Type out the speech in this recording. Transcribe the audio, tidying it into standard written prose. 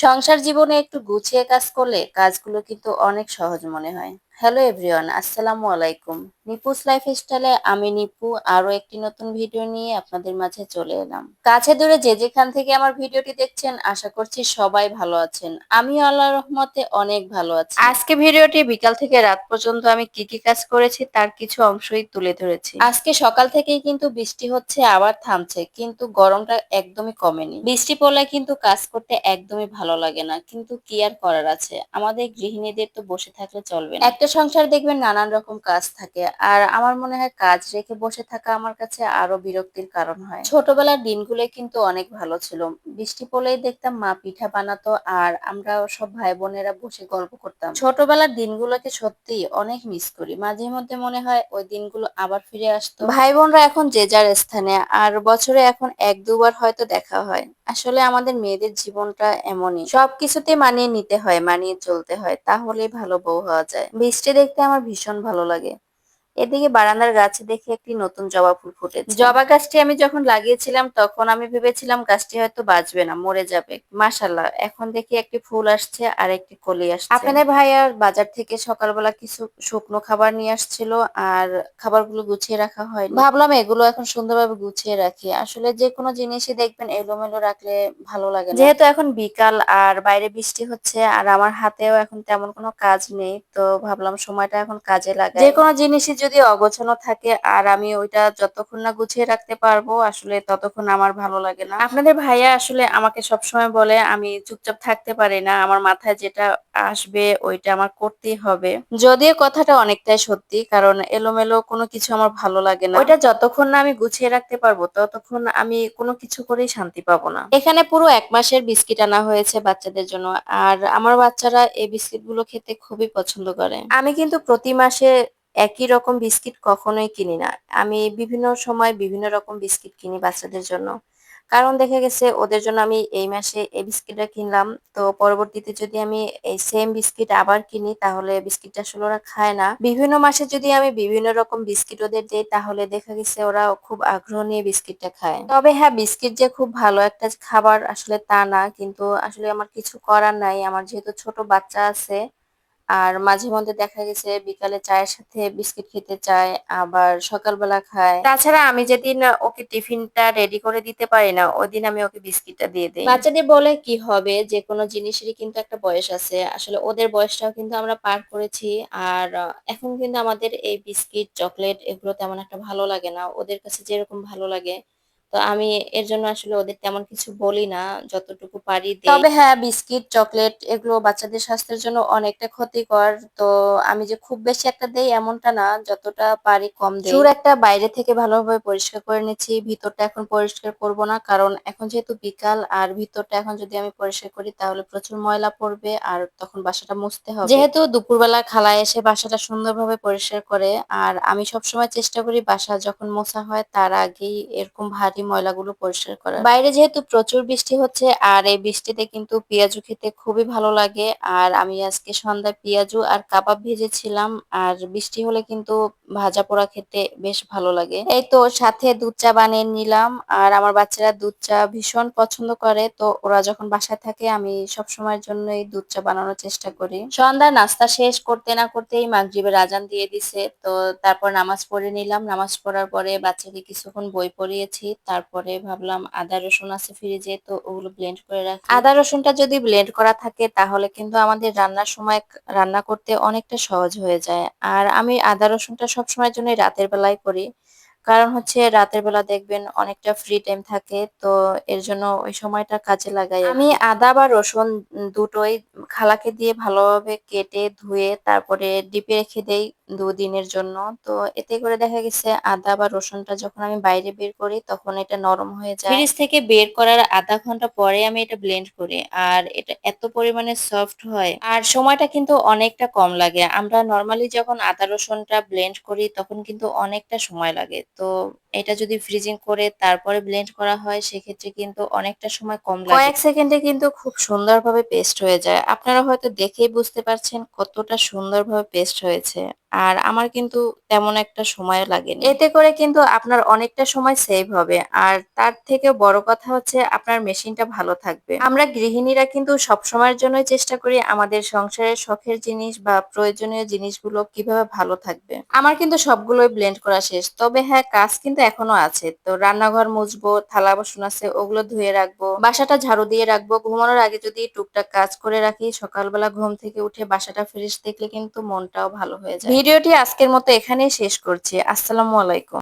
সংসার জীবনে একটু গুছিয়ে কাজ করলে কাজগুলো কিন্তু অনেক সহজ মনে হয়। হ্যালো এভরিওয়ান, আসসালামু আলাইকুম। নিপুস লাইফস্টাইলে আমি নিপু আরো একটি নতুন ভিডিও নিয়ে আপনাদের মাঝে চলে এলাম। কাছে দূরে যে যেখান থেকে আমার ভিডিওটি দেখছেন, আশা করছি সবাই ভালো আছেন। আমি আল্লাহর রহমতে অনেক ভালো আছি। আজকে ভিডিওটি বিকাল থেকে রাত পর্যন্ত আমি কি কি কাজ করেছি তার কিছু অংশই তুলে ধরেছি। আজকে সকাল থেকেই কিন্তু বৃষ্টি হচ্ছে, আবার থামছে, কিন্তু গরমটা একদমই কমেনি। বৃষ্টি পড়লে কিন্তু কাজ করতে একদমই ভালো লাগে না, কিন্তু কি আর করার আছে, আমাদের গৃহিণীদের তো বসে থাকলে চলবে না। একটা সংসার দেখবেন নানান রকম কাজ থাকে, আর আমার মনে হয় কাজ রেখে বসে থাকা আমার কাছে আরো বিরক্তির কারণ হয়। ছোটবেলার দিনগুলো কিন্তু অনেক ভালো ছিল। বৃষ্টি পড়লেই দেখতাম মা পিঠা বানাতো, আর আমরা সব ভাই বোনেরা বসে গল্প করতাম। ছোটবেলার দিনগুলোকে সত্যি অনেক মিস করি, মাঝে মধ্যে মনে হয় ওই দিনগুলো আবার ফিরে আসতো। ভাই বোনরা এখন যে যার স্থানে, আর বছরে এখন এক দুবার হয়তো দেখা হয়। আসলে আমাদের মেয়েদের জীবনটা এমনই, সবকিছুতে মানিয়ে নিতে হয়, মানিয়ে চলতে হয়, তাহলে ভালো বউ হওয়া যায়। বৃষ্টি দেখতে আমার ভীষণ ভালো লাগে। এদিকে বারান্দার গাছে দেখি একটি নতুন জবা ফুল ফুটেছে। জবা গাছটি আমি যখন লাগিয়েছিলাম তখন আমি ভেবেছিলাম গাছটি হয়তো বাঁচবে না, মরে যাবে। মাশাআল্লাহ, এখন দেখি একটি ফুল আসছে আর একটি কলি আসছে। আপনাদের ভাইয়া বাজার থেকে সকালবেলা কিছু শুকনো খাবার নিয়ে আসছিল, আর খাবারগুলো গুছিয়ে রাখা হয়নি। ভাবলাম এগুলো এখন সুন্দরভাবে গুছিয়ে রাখি। আসলে যে কোনো জিনিসই দেখবেন এলোমেলো রাখলে ভালো লাগে না। যেহেতু এখন বিকাল আর বাইরে বৃষ্টি হচ্ছে, আর আমার হাতেও এখন তেমন কোনো কাজ নেই, তো ভাবলাম সময়টা এখন কাজে লাগাই। যে কোনো জিনিসই যদি অগোছানো থাকে আর আমি ওইটা যতক্ষণ না গুছিয়ে রাখতে পারবো, আসলে ততক্ষণ আমার ভালো লাগে না। আপনাদের ভাইয়া আসলে আমাকে সবসময় বলে আমি চুপচাপ থাকতে পারি না, আমার মাথায় যেটা আসবে ওইটা আমার করতেই হবে। যদিও কথাটা অনেকটাই সত্যি, কারণ এলোমেলো কোনো কিছু আমার ভালো লাগে না। ওইটা যতক্ষণ না আমি গুছিয়ে রাখতে পারবো ততক্ষণ আমি কোনো কিছু করেই শান্তি পাবো না। এখানে পুরো 1 মাসের বিস্কিট আনা হয়েছে বাচ্চাদের জন্য, আর আমার বাচ্চারা এই বিস্কিট গুলো খেতে খুবই পছন্দ করে। আমি কিন্তু প্রতি মাসে একই রকম বিস্কিট কখনোই কিনি না। আমি বিভিন্ন সময় বিভিন্ন রকম বিস্কিট কিনি বাচ্চাদের জন্য। কারণ দেখা গেছে ওদের জন্য আমি এই মাসে এই বিস্কিটটা কিনলাম, তো পরবর্তীতে যদি আমি এই সেম বিস্কিট আবার কিনি তাহলে বিস্কিটটা আসলে ওরা খায় না। বিভিন্ন মাসে যদি আমি বিভিন্ন রকম বিস্কিট ওদের দেই তাহলে দেখা গেছে ওরা খুব আগ্রহ নিয়ে বিস্কিটটা খায়। তবে হ্যাঁ, বিস্কিট যে খুব ভালো একটা খাবার আসলে তা না, কিন্তু আসলে আমার কিছু করার নাই। আমার যেহেতু ছোট বাচ্চা আছে, আর মাঝে মধ্যে দেখা গেছে বিকালে চায়ের সাথে বিস্কিট খেতে চায়, আবার সকালবেলা খায়। তাছাড়া আমি যেদিন ওকে টিফিনটা রেডি করে দিতে পারি না, ওইদিন আমি ওকে বিস্কিটটা দিয়ে দিই। বাচ্চাদের বলে কি হবে, যে কোনো জিনিসেরই কিন্তু একটা বয়স আছে। আসলে ওদের বয়সটাও কিন্তু আমরা পার করেছি। আর এখন কিন্তু আমাদের এই বিস্কিট চকলেট এগুলো তেমন একটা ভালো লাগে না, ওদের কাছে যেরকম ভালো লাগে। তো আমি এর জন্য আসলে ওদের তেমন কিছু বলি না, যতটুকু পারি দেই। তবে হ্যাঁ, বিস্কিট চকলেট এগুলো বাচ্চাদের স্বাস্থ্যের জন্য অনেকটা ক্ষতিকর। তো আমি যে খুব বেশি একটা দেই এমনটা না, যতটা পারি কম দেই। চুর একটা বাইরে থেকে ভালোভাবে পরিষ্কার করে নিচ্ছি, ভিতরটা এখন পরিষ্কার করব না, কারণ এখন যেহেতু বিকাল, আর ভিতরটা এখন যদি আমি পরিষ্কার করি তাহলে প্রচুর ময়লা পড়বে, আর তখন বাসাটা মুছতে হবে। যেহেতু দুপুরবেলা খালা এসে বাসাটা সুন্দরভাবে পরিষ্কার করে, আর আমি সবসময় চেষ্টা করি বাসা যখন মোছা হয় তার আগেই এরকম ভারী ময়লাগুলো পরিষ্কার করার। বাইরে যেহেতু প্রচুর বৃষ্টি হচ্ছে, আর এই বৃষ্টিতে কিন্তু পেঁয়াজু খেতে খুবই ভালো লাগে। আর আমি আজকে সন্ধ্যায় পেঁয়াজু আর কাবাব ভেজেছিলাম, আর বৃষ্টি হলে কিন্তু ভাজা পোড়া খেতে বেশ ভালো লাগে। এই তো সাথে দুধ চা বানিয়ে নিলাম, আর আমার বাচ্চারা দুধ চা ভীষণ পছন্দ করে, তো ওরা যখন বাসায় থাকে আমি সব সময়ের জন্যই দুধ চা বানানোর চেষ্টা করি। সন্ধ্যার নাস্তা শেষ করতে না করতেই মাগরিবের আজান দিয়ে দিছে, তো তারপর নামাজ পড়ে নিলাম। নামাজ পড়ার পরে বাচ্চাকে কিছুক্ষণ বই পড়িয়েছি, তারপরে ভাবলাম আদা রসুন আছে ফ্রিজে, তো ওগুলো ব্লেন্ড করে রাখি। আদা রসুনটা যদি ব্লেন্ড করা থাকে তাহলে কিন্তু আমাদের রান্নার সময় রান্না করতে অনেকটা সহজ হয়ে যায়। আর আমি আদা রসুনটা সবসময়ের জন্য রাতের বেলায় করি, কারণ হচ্ছে রাতের বেলা দেখবেন অনেকটা ফ্রি টাইম থাকে, তো এর জন্য ওই সময়টা কাজে লাগাই। আমি আদা বা রসুন দুটোই খালাকে দিয়ে ভালোভাবে কেটে ধুয়ে তারপরে ডিপে রেখে দেই 2 দিনের জন্য। তো এতে করে দেখা গেছে আদা বা রসুনটা যখন আমি বাইরে বের করি তখন এটা নরম হয়ে যায়। ফ্রিজ থেকে বের করার আধা ঘন্টা পরে আমি এটা ব্লেন্ড করি, আর এটা এত পরিমাণে সফট হয়, আর সময়টা কিন্তু অনেকটা কম লাগে। আমরা নর্মালি যখন আদা রসুনটা ব্লেন্ড করি তখন কিন্তু অনেকটা সময় লাগে, তো এটা যদি ফ্রিজিং করে তারপরে ব্লেন্ড করা হয় সেক্ষেত্রে কিন্তু অনেকটা সময় কম লাগে। কয়েক সেকেন্ডে কিন্তু খুব সুন্দরভাবে পেস্ট হয়ে যায়। আপনারা হয়তো দেখেই বুঝতে পারছেন কতটা সুন্দরভাবে পেস্ট হয়েছে। আর আমার কিন্তু তেমন একটা সময়ও লাগেনি। এতে করে কিন্তু আপনার অনেকটা সময় সেভ হবে। আর তার থেকেও বড় কথা হচ্ছে আপনার মেশিনটা ভালো থাকবে। আমরা গৃহিণীরা কিন্তু সবসময়ের জন্যই চেষ্টা করি আমাদের সংসারের শখের জিনিস বা প্রয়োজনীয় জিনিসগুলো কিভাবে ভালো থাকবে। আমার কিন্তু সবগুলোই ব্লেন্ড করা শেষ। তবে হ্যাঁ, কাজ কিন্তু এখনো আছে। তো রান্নাঘর মুছবো, থালা বাসন আছে ওগুলো ধুয়ে রাখবো, বাসাটা ঝাড়ু দিয়ে রাখবো। ঘুমানোর আগে যদি টুকটাক কাজ করে রাখি, সকালবেলা ঘুম থেকে উঠে বাসাটা ফ্রেশ দেখলে কিন্তু মনটাও ভালো হয়ে যায়। ভিডিওটি আজকের মতো এখানেই শেষ করছি। আসসালামু আলাইকুম।